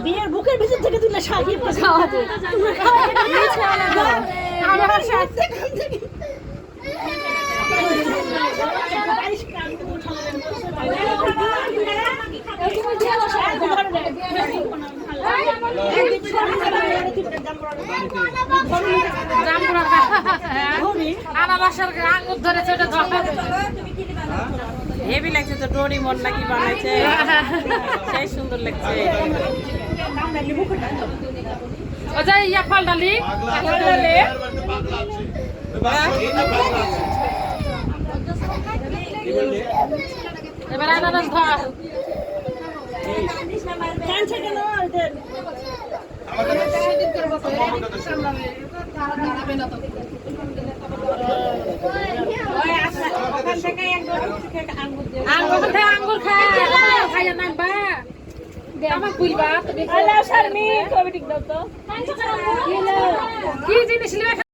বিয়ের বুকের ভিতর থেকে তুলে সাজিয়ে খাওয়াবো আমার সাথে আনারসের আঙুর ধরেছে ওটা হেভি লাগছে তো ডোরি মন নাকি বানাইছে সেই সুন্দর লাগছে ও যাই ইয়া ফল ডালি এবার আনারস ধর আঙ্গুর খাইয়া নামবা আমার বুঝবা কি জিনিস